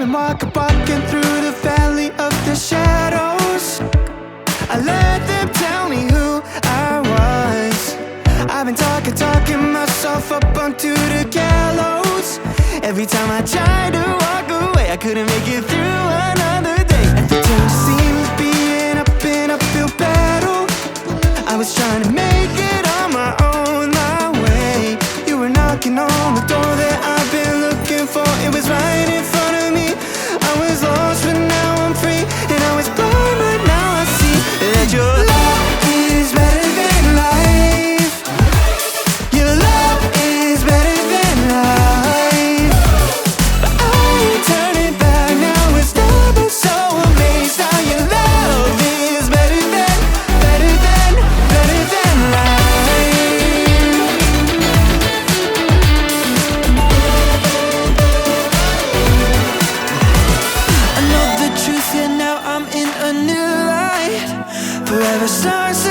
I'm walking through the valley of the shadows. I let them tell me who I was. I've been talking myself up onto the gallows. Every time I tried to walk away, I couldn't make it through another day. Every time seemed to be an uphill battle. I was trying to make it on my own, my way. You were knocking on the door that I've been looking for. It was right in front of me. I was lost, but now I'm free. And I was blind, but now I see that your love is better than life. Your love is better than life. But I ain't turning back now. It's never so amazed how your love is better than life. I know the truth, yeah, now I'm in a new light. Forever stars